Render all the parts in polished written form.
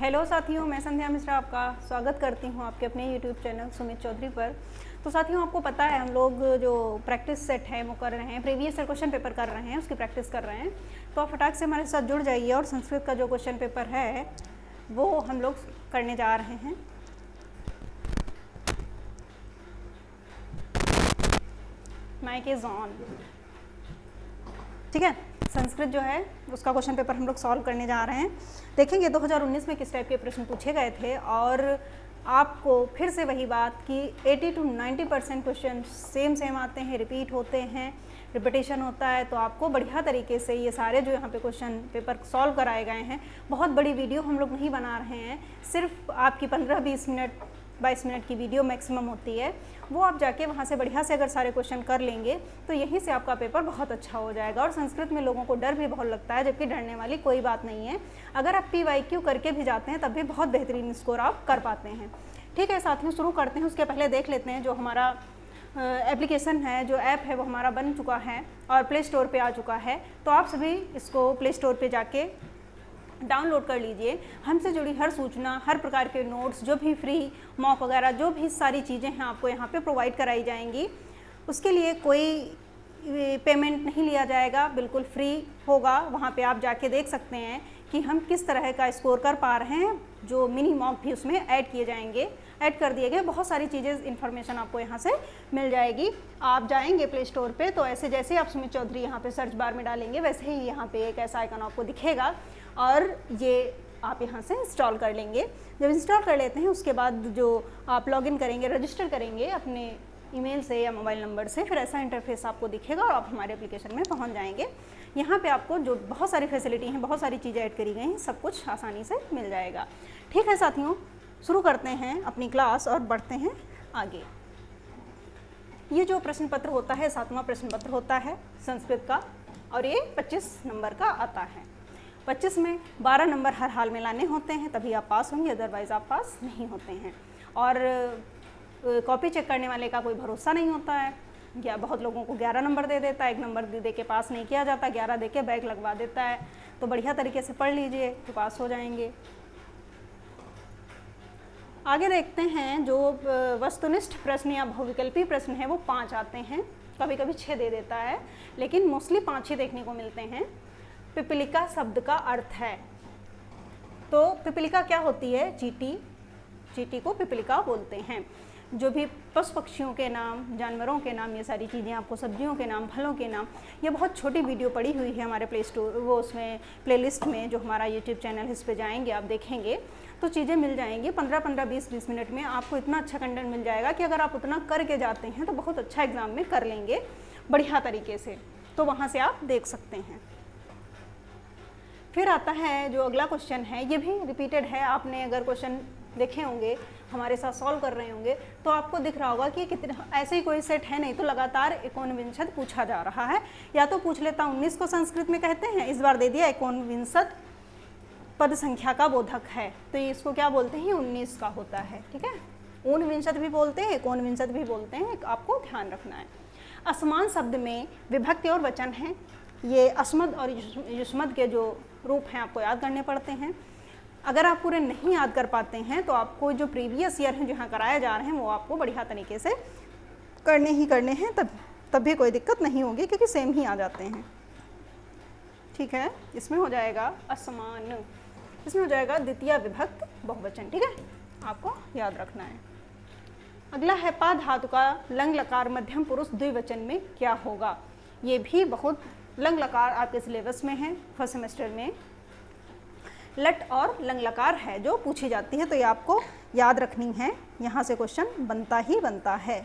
Hello साथियों, मैं संध्या मिश्रा आपका स्वागत करती हूं आपके अपने यूट्यूब चैनल सुमित चौधरी पर। तो साथियों, आपको पता है हम लोग जो प्रैक्टिस सेट है वो कर रहे हैं, प्रीवियस ईयर क्वेश्चन पेपर कर रहे हैं, उसकी प्रैक्टिस कर रहे हैं। तो आप फटाक से हमारे साथ जुड़ जाइए और संस्कृत का जो क्वेश्चन पेपर है वो हम लोग करने जा रहे हैं। Mic is on. ठीक है, संस्कृत जो है उसका क्वेश्चन पेपर हम लोग सॉल्व करने जा रहे हैं। देखेंगे 2019 में किस टाइप के प्रश्न पूछे गए थे और आपको फिर से वही बात कि 80 to 90% क्वेश्चन सेम आते हैं, रिपीट होते हैं, रिपीटेशन होता है। तो आपको बढ़िया तरीके से ये सारे जो यहाँ पे क्वेश्चन पेपर सॉल्व कराए गए हैं, बहुत बड़ी वीडियो हम लोग नहीं बना रहे हैं, सिर्फ आपकी 15-20 मिनट 22 मिनट की वीडियो मैक्सिमम होती है। वो आप जाके वहाँ से बढ़िया से अगर सारे क्वेश्चन कर लेंगे तो यहीं से आपका पेपर बहुत अच्छा हो जाएगा। और संस्कृत में लोगों को डर भी बहुत लगता है, जबकि डरने वाली कोई बात नहीं है। अगर आप PYQ करके भी जाते हैं तब भी बहुत बेहतरीन स्कोर आप कर पाते हैं। ठीक है साथियों, शुरू करते हैं। उसके पहले देख लेते हैं जो हमारा एप्लीकेशन है, जो ऐप है वो हमारा बन चुका है और प्ले स्टोर पर आ चुका है। तो आप सभी इसको प्ले स्टोर पर जाके डाउनलोड कर लीजिए। हमसे जुड़ी हर सूचना, हर प्रकार के नोट्स, जो भी फ्री मॉक वगैरह जो भी सारी चीज़ें हैं आपको यहाँ पे प्रोवाइड कराई जाएंगी। उसके लिए कोई पेमेंट नहीं लिया जाएगा, बिल्कुल फ्री होगा। वहाँ पे आप जाके देख सकते हैं कि हम किस तरह का स्कोर कर पा रहे हैं। जो मिनी मॉक भी उसमें ऐड किए जाएंगे, ऐड कर दिए गए। बहुत सारी चीज़ें इन्फॉर्मेशन आपको यहाँ से मिल जाएगी। आप जाएंगे प्ले स्टोर पे तो ऐसे जैसे आप सुमित चौधरी यहाँ पे सर्च बार में डालेंगे वैसे ही यहाँ पे एक ऐसा आइकन आपको दिखेगा और ये आप यहाँ से इंस्टॉल कर लेंगे। जब इंस्टॉल कर लेते हैं उसके बाद जो आप लॉगिन करेंगे, रजिस्टर करेंगे अपने ईमेल से या मोबाइल नंबर से, फिर ऐसा इंटरफेस आपको दिखेगा और आप हमारे एप्लीकेशन में पहुँच जाएंगे। यहाँ पे आपको जो बहुत सारी फैसिलिटी हैं, बहुत सारी चीज़ें ऐड करी गई हैं, सब कुछ आसानी से मिल जाएगा। ठीक है साथियों, शुरू करते हैं अपनी क्लास और बढ़ते हैं आगे। ये जो प्रश्न पत्र होता है 7वां प्रश्न पत्र होता है संस्कृत का और ये 25 नंबर का आता है। 25 में 12 नंबर हर हाल में लाने होते हैं, तभी आप पास होंगे, अदरवाइज़ आप पास नहीं होते हैं। और कॉपी चेक करने वाले का कोई भरोसा नहीं होता है। या बहुत लोगों को 11 नंबर दे देता है, 1 नंबर दे के पास नहीं किया जाता, 11 दे के बैक लगवा देता है। तो बढ़िया तरीके से पढ़ लीजिए तो पास हो जाएंगे। आगे देखते हैं जो वस्तुनिष्ठ प्रश्न या बहुविकल्पी प्रश्न है वो 5 आते हैं, कभी कभी 6 दे देता है, लेकिन मोस्टली 5 ही देखने को मिलते हैं। पिपीलिका शब्द का अर्थ है। तो पिपीलिका क्या होती है? चींटी, चींटी को पिपीलिका बोलते हैं। जो भी पशु पक्षियों के नाम, जानवरों के नाम, ये सारी चीज़ें आपको, सब्जियों के नाम, फलों के नाम, ये बहुत छोटी वीडियो पड़ी हुई है हमारे प्ले स्टोर, वो उसमें प्लेलिस्ट में जो हमारा यूट्यूब चैनल है इस पर जाएंगे, आप देखेंगे तो चीज़ें मिल जाएंगी। 15-15, 20-20 मिनट में आपको इतना अच्छा कंटेंट मिल जाएगा कि अगर आप उतना करके जाते हैं तो बहुत अच्छा एग्जाम में कर लेंगे बढ़िया तरीके से। तो वहाँ से आप देख सकते हैं। फिर आता है जो अगला क्वेश्चन है, ये भी रिपीटेड है। आपने अगर क्वेश्चन देखे होंगे, हमारे साथ सॉल्व कर रहे होंगे तो आपको दिख रहा होगा कि कितने ऐसे ही कोई सेट है नहीं, तो लगातार 49 पूछा जा रहा है। या तो पूछ लेता 19 को संस्कृत में कहते हैं, इस बार दे दिया 49 पद संख्या का बोधक है, तो इसको क्या बोलते हैं? 19 का होता है। ठीक है, 49 भी बोलते हैं, 49 भी बोलते हैं, आपको ध्यान रखना है। असमान शब्द में विभक्ति और वचन है। ये अस्मद और युष्मद के जो रूप हैं आपको याद करने पड़ते हैं। अगर आप पूरे नहीं याद कर पाते हैं तो आपको जो प्रीवियस ईयर हैं जहाँ कराए जा रहे हैं वो आपको बढ़िया तरीके से करने हैं, तब भी कोई दिक्कत नहीं होगी क्योंकि सेम ही आ जाते हैं। ठीक है, इसमें हो जाएगा असमान, इसमें हो जाएगा द्वितीय विभक्त बहुवचन। ठीक है, आपको याद रखना है। अगला है पा धातु का लंग लकार मध्यम पुरुष द्विवचन में क्या होगा? ये भी बहुत लंग लकार आपके सिलेबस में है, फर्स्ट सेमेस्टर में लट और लंग लकार है जो पूछी जाती है, तो ये आपको याद रखनी है। यहाँ से क्वेश्चन बनता ही बनता है।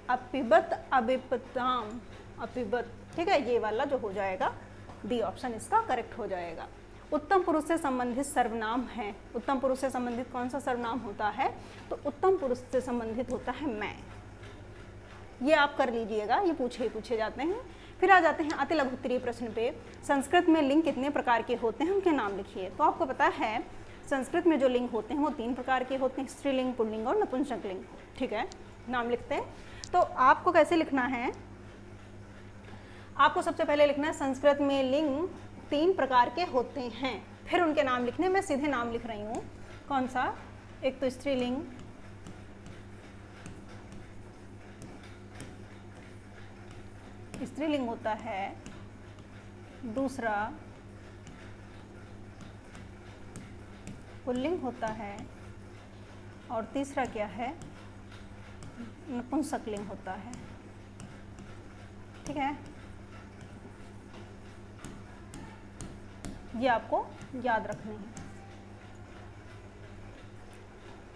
अपिबत, अबिपताम, अपिबत। ठीक है, ये वाला जो हो जाएगा डी ऑप्शन इसका करेक्ट हो जाएगा। उत्तम पुरुष से संबंधित सर्वनाम है। उत्तम पुरुष से संबंधित कौन सा सर्वनाम होता है? तो उत्तम पुरुष से संबंधित होता है मैं। ये आप कर लीजिएगा, ये पूछे जाते हैं। फिर आ जाते हैं अति लघु उत्तरीय प्रश्न पे। संस्कृत में लिंग कितने प्रकार के होते हैं, उनके नाम लिखिए। तो आपको पता है संस्कृत में जो लिंग होते हैं वो 3 प्रकार के होते हैं, स्त्रीलिंग, पुल्लिंग और नपुंसक लिंग। ठीक है, नाम लिखते हैं। तो आपको कैसे लिखना है? आपको सबसे पहले लिखना है संस्कृत में लिंग 3 प्रकार के होते हैं। फिर उनके नाम लिखने, मैं सीधे नाम लिख रही हूँ। कौन सा? एक तो स्त्रीलिंग, स्त्रीलिंग होता है, दूसरा पुल्लिंग होता है, और तीसरा क्या है? नपुंसकलिंग होता है। ठीक है, ये आपको याद रखने हैं।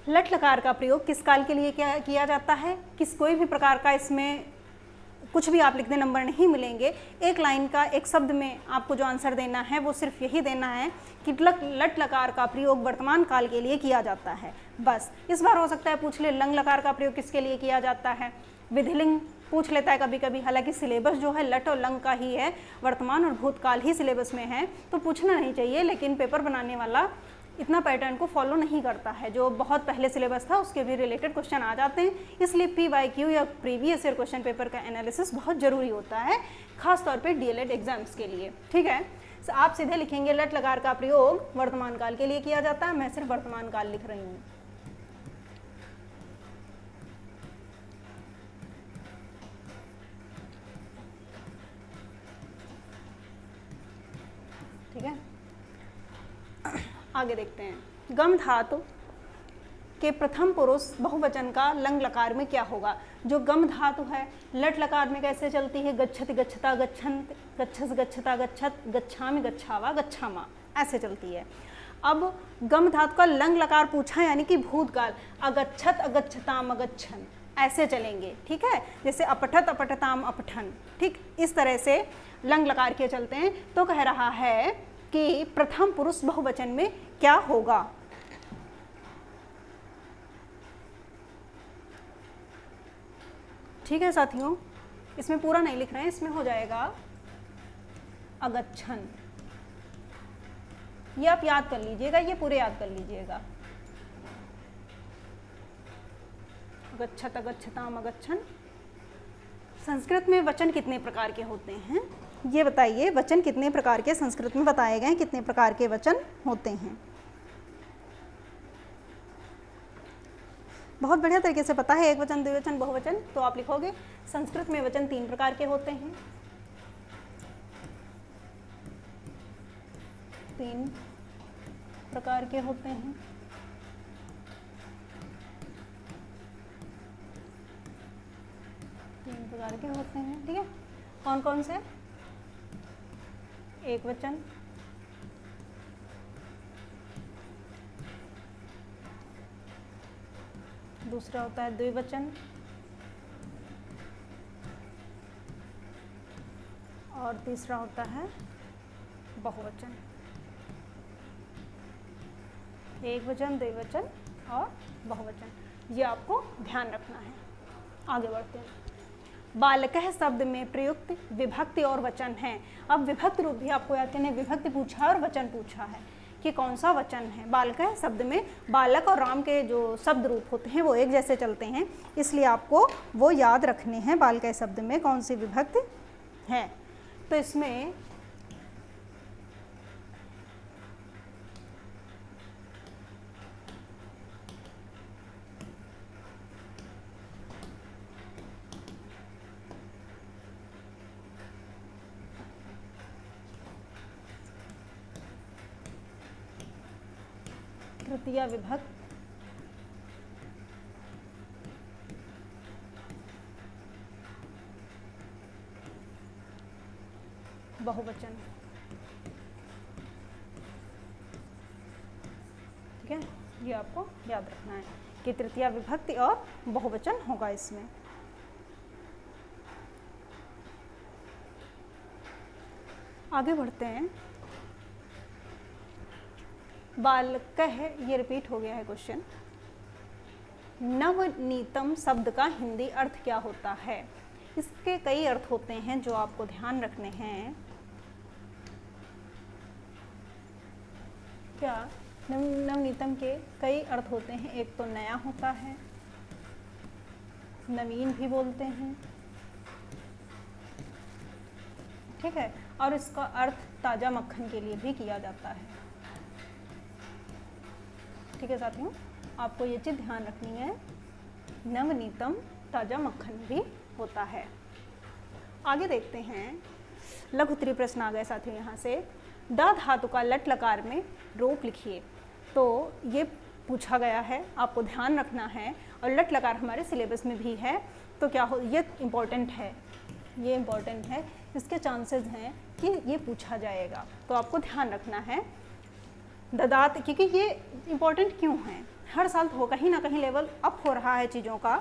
लट लकार का प्रयोग किस काल के लिए क्या किया जाता है? किस कोई भी प्रकार का इसमें कुछ भी आप लिख दें, नंबर नहीं मिलेंगे। एक लाइन का एक शब्द में आपको जो आंसर देना है वो सिर्फ यही देना है कि लट लकार का प्रयोग वर्तमान काल के लिए किया जाता है, बस। इस बार हो सकता है पूछ ले लंग लकार का प्रयोग किसके लिए किया जाता है, विधिलिंग पूछ लेता है कभी कभी। हालांकि सिलेबस जो है लट और लंग का ही है, वर्तमान और भूतकाल ही सिलेबस में है, तो पूछना नहीं चाहिए। लेकिन पेपर बनाने वाला इतना पैटर्न को फॉलो नहीं करता है। जो बहुत पहले सिलेबस था उसके भी रिलेटेड क्वेश्चन आ जाते हैं, इसलिए PYQ या प्रीवियस ईयर क्वेश्चन पेपर का एनालिसिस बहुत ज़रूरी होता है, खास तौर पे DLED एग्जाम्स के लिए। ठीक है, तो आप सीधे लिखेंगे लट लकार का प्रयोग वर्तमान काल के लिए किया जाता है। मैं सिर्फ वर्तमान काल लिख रही हूँ। ठीक है, आगे देखते हैं। गम धातु के प्रथम पुरुष बहुवचन का लंग लकार में क्या होगा? जो गम धातु है लट लकार में कैसे चलती है? गच्छति गच्छता गच्छन्त, गच्छस गच्छता गच्छत, गच्छामि गच्छावा गच्छामा, ऐसे चलती है। अब गम धातु का लंग लकार पूछा, यानी कि भूतकाल, अगच्छत अगच्छताम अगच्छन, ऐसे चलेंगे। ठीक है, जैसे अपठत अपठताम अपठन, ठीक इस तरह से लंग लकार के चलते हैं। तो कह रहा है कि प्रथम पुरुष बहुवचन में क्या होगा? ठीक है साथियों, इसमें पूरा नहीं लिख रहे हैं, इसमें हो जाएगा अगच्छन। ये आप याद कर लीजिएगा, ये पूरे याद कर लीजिएगा। अगच्छत अगच्छताम अगच्छन। संस्कृत में वचन कितने प्रकार के होते हैं? ये बताइए, वचन कितने प्रकार के संस्कृत में बताए गए, कितने प्रकार के वचन होते हैं? बहुत बढ़िया तरीके से पता है, एक वचन, द्विवचन, बहुवचन। तो आप लिखोगे संस्कृत में वचन 3 प्रकार के होते हैं। 3 प्रकार के होते हैं। तीन प्रकार के होते हैं। ठीक है, कौन कौन से? एक वचन, दूसरा होता है द्विवचन, और तीसरा होता है बहुवचन। एक वचन, द्विवचन और बहुवचन, ये आपको ध्यान रखना है। आगे बढ़ते हैं। बालकः शब्द में प्रयुक्त विभक्ति और वचन है। अब विभक्ति रूप भी आपको याद करना है, विभक्ति पूछा और वचन पूछा है कि कौन सा वचन है। बालकः शब्द में बालक और राम के जो शब्द रूप होते हैं वो एक जैसे चलते हैं, इसलिए आपको वो याद रखने हैं। बालकः शब्द में कौन सी विभक्ति है? तो इसमें तृतीया विभक्त, बहुवचन। ठीक है, ये आपको याद रखना है कि तृतीया विभक्ति और बहुवचन होगा इसमें। आगे बढ़ते हैं। बालकः, ये रिपीट हो गया है क्वेश्चन। नवनीतम शब्द का हिंदी अर्थ क्या होता है? इसके कई अर्थ होते हैं जो आपको ध्यान रखने हैं। क्या नवनीतम के कई अर्थ होते हैं। एक तो नया होता है, नवीन भी बोलते हैं। ठीक है, और इसका अर्थ ताज़ा मक्खन के लिए भी किया जाता है। ठीक है साथियों, आपको ये चीज़ ध्यान रखनी है, नवनीतम ताज़ा मक्खन भी होता है। आगे देखते हैं, लघु उत्तरीय प्रश्न आ गए साथियों यहाँ से। द धातु का लट लकार में रूप लिखिए। तो ये पूछा गया है, आपको ध्यान रखना है, और लट लकार हमारे सिलेबस में भी है, तो क्या हो, ये इम्पॉर्टेंट है, ये इम्पॉर्टेंट है, इसके चांसेस हैं कि ये पूछा जाएगा, तो आपको ध्यान रखना है। ददात, क्योंकि ये इम्पॉर्टेंट क्यों है, हर साल हो कहीं ना कहीं लेवल अप हो रहा है चीज़ों का,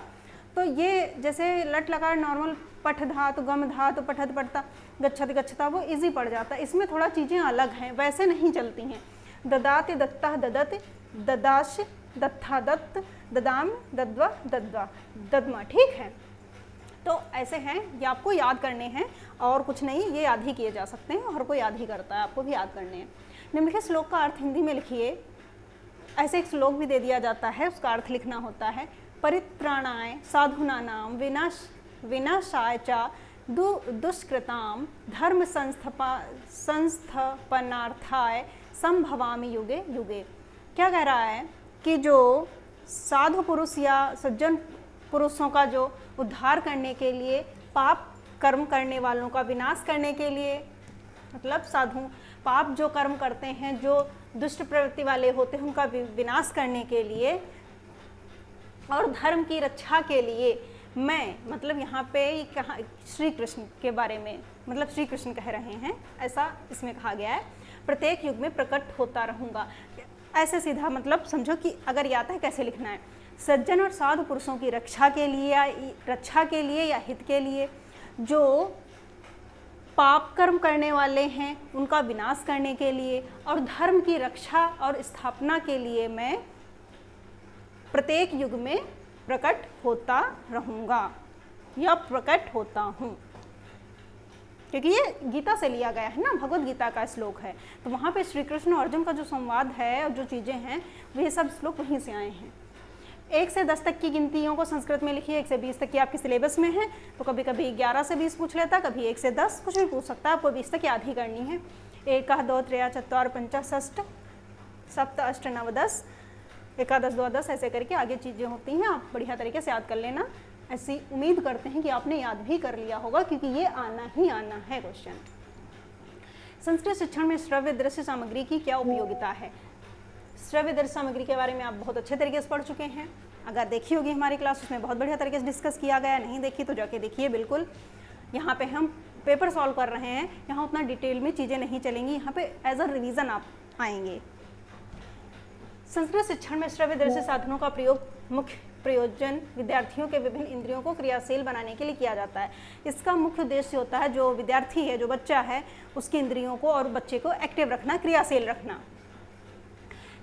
तो ये जैसे लट लकार नॉर्मल पठ धातु, गम धातु, पठत पढ़ता, गच्छत गच्छता, वो इजी पड़ जाता है, इसमें थोड़ा चीज़ें अलग हैं, वैसे नहीं चलती हैं। ददाति दत्ता ददति, ददाश दत्था दत्त, ददाम दद्वा दद्वा ददमा, ठीक है। तो ऐसे हैं, ये आपको याद करने हैं और कुछ नहीं, ये याद ही किए जा सकते हैं, हर कोई याद ही करता है, आपको भी याद करने हैं। निम्नलिखित श्लोक का अर्थ हिंदी में लिखिए। ऐसे एक श्लोक भी दे दिया जाता है, उसका अर्थ लिखना होता है। परित्राणाय साधूनानाम विनाशाय च दुष्कृताम धर्म संस्थापनार्थाय संभवामि युगे युगे। क्या कह रहा है कि जो साधु पुरुष या सज्जन पुरुषों का जो उद्धार करने के लिए, पाप कर्म करने वालों का विनाश करने के लिए, मतलब साधु पाप जो कर्म करते हैं, जो दुष्ट प्रवृत्ति वाले होते हैं, उनका विनाश करने के लिए और धर्म की रक्षा के लिए मैं, मतलब यहाँ पे कहा श्री कृष्ण के बारे में, मतलब श्री कृष्ण कह रहे हैं, ऐसा इसमें कहा गया है, प्रत्येक युग में प्रकट होता रहूँगा। ऐसे सीधा मतलब समझो कि अगर ये आता है कैसे लिखना है, सज्जन और साधु पुरुषों की रक्षा के लिए या हित के लिए, जो पाप कर्म करने वाले हैं उनका विनाश करने के लिए, और धर्म की रक्षा और स्थापना के लिए मैं प्रत्येक युग में प्रकट होता रहूँगा या प्रकट होता हूँ। क्योंकि ये गीता से लिया गया है ना, भगवत गीता का श्लोक है, तो वहाँ पे श्री कृष्ण और अर्जुन का जो संवाद है और जो चीज़ें हैं, वे सब श्लोक वहीं से आए हैं। 1 से 10 तक की गिनतियों को संस्कृत में लिखिए, 1 से 20 तक की आपके सिलेबस में है, तो कभी कभी 11 से 20 पूछ लेता, कभी 1 से 10, कुछ भी पूछ सकता है, आपको 20 तक याद ही करनी है। 1 2 3 4 5 6 7 8 9 10, 1 10 2 10, ऐसे करके आगे चीज़ें होती हैं, आप बढ़िया तरीके से याद कर लेना। ऐसी उम्मीद करते हैं कि आपने याद भी कर लिया होगा, क्योंकि ये आना ही आना है क्वेश्चन। संस्कृत शिक्षण में श्रव्य दृश्य सामग्री की क्या उपयोगिता है? श्रव्य दृश्य सामग्री के बारे में आप बहुत अच्छे तरीके से पढ़ चुके हैं, अगर देखी होगी हमारी क्लास, उसमें बहुत बढ़िया तरीके से डिस्कस किया गया, नहीं देखी तो जाके देखिए बिल्कुल। यहाँ पे हम पेपर सॉल्व कर रहे हैं, यहाँ उतना डिटेल में चीज़ें नहीं चलेंगी, यहाँ पे एज अ रिवीजन आप आएंगे। संस्कृत शिक्षण में श्रव्य दृश्य साधनों का प्रयोग मुख्य प्रयोजन विद्यार्थियों के विभिन्न इंद्रियों को क्रियाशील बनाने के लिए किया जाता है। इसका मुख्य उद्देश्य होता है जो विद्यार्थी है, जो बच्चा है, उसकी इंद्रियों को और बच्चे को एक्टिव रखना, क्रियाशील रखना।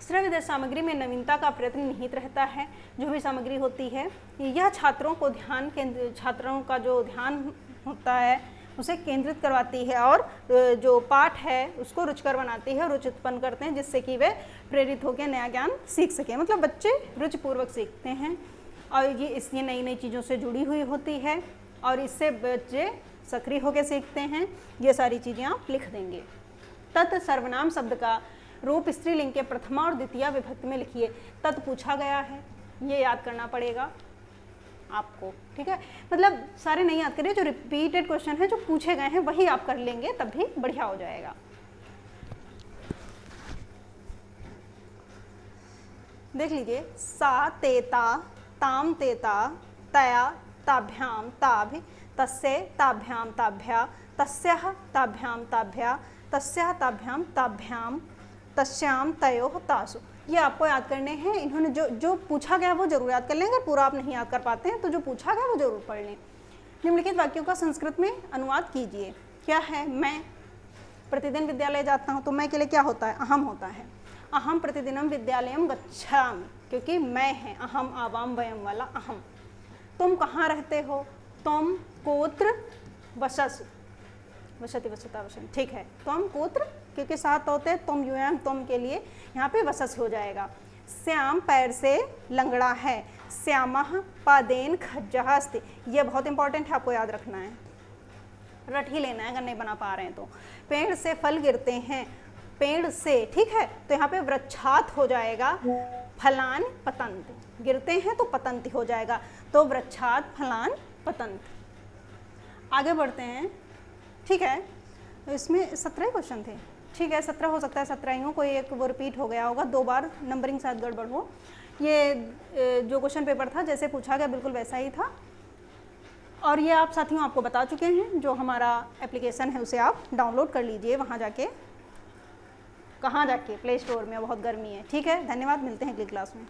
श्रव्य दृश्य सामग्री में नवीनता का प्रयत्न निहित रहता है। जो भी सामग्री होती है यह छात्रों का जो ध्यान होता है उसे केंद्रित करवाती है, और जो पाठ है उसको रुचिकर बनाती है, रुचि उत्पन्न करते हैं, जिससे कि वे प्रेरित होकर नया ज्ञान सीख सकें। मतलब बच्चे रुचिपूर्वक सीखते हैं, और ये इसलिए नई नई चीज़ों से जुड़ी हुई होती है, और इससे बच्चे सक्रिय होकर सीखते हैं। ये सारी चीज़ें आप लिख देंगे। तत् सर्वनाम शब्द का रूप स्त्रीलिंग के प्रथमा और द्वितीय विभक्ति में लिखिए। तत् पूछा गया है, ये याद करना पड़ेगा आपको, ठीक है। मतलब सारे नहीं याद करिए, जो रिपीटेड क्वेश्चन है, जो पूछे गए हैं, वही आप कर लेंगे, तब भी बढ़िया हो जाएगा। देख लीजिए, सा तेता ताम तेता तया ताभ्याम ताभि तस्य ताभ्याम ताभ्या तस्याः ताभ्याम ताभ्या तस्याः ताभ्याम ताभ्याम तस्याम तयोः तासु। ये आपको याद करने हैं। इन्होंने जो पूछा गया वो जरूर याद कर लें। अगर पूरा आप नहीं याद कर पाते हैं तो जो पूछा गया वो जरूर पढ़ लें। निम्नलिखित वाक्यों का संस्कृत में अनुवाद कीजिए। क्या है? मैं प्रतिदिन विद्यालय जाता हूँ, तो मैं के लिए क्या होता है? अहम होता है। अहम प्रतिदिनम विद्यालयम गच्छामि, क्योंकि मैं है, अहम आवाम वयम वाला अहम। तुम कहाँ रहते हो? तुम कोत्र वसस, वसति वसता वसन, ठीक है। तुम कोत्र, क्योंकि साथ होते हैं, तुम यूएम, तुम के लिए यहाँ पे वसस हो जाएगा। श्याम पैर से लंगड़ा है, श्यामः पादेन खज्जः अस्ति। ये बहुत इंपॉर्टेंट है, आपको याद रखना है, रट ही लेना है अगर नहीं बना पा रहे हैं तो। पेड़ से फल गिरते हैं, पेड़ से, ठीक है, तो यहाँ पे वृक्षात हो जाएगा, फलान पतंत, गिरते हैं तो पतंत हो जाएगा, तो वृक्षात फलान पतंत। आगे बढ़ते हैं, ठीक है, तो इसमें 17 क्वेश्चन थे, ठीक है, 17 हो सकता है, 17 ही हो, कोई एक वो रिपीट हो गया होगा, 2 बार नंबरिंग शायद गड़बड़ हो। ये जो क्वेश्चन पेपर था जैसे पूछा गया बिल्कुल वैसा ही था, और ये आप साथियों आपको बता चुके हैं, जो हमारा एप्लीकेशन है उसे आप डाउनलोड कर लीजिए, वहाँ जाके, कहाँ जाके, प्ले स्टोर में, बहुत गर्मी है, ठीक है, धन्यवाद, मिलते हैं अगली क्लास में।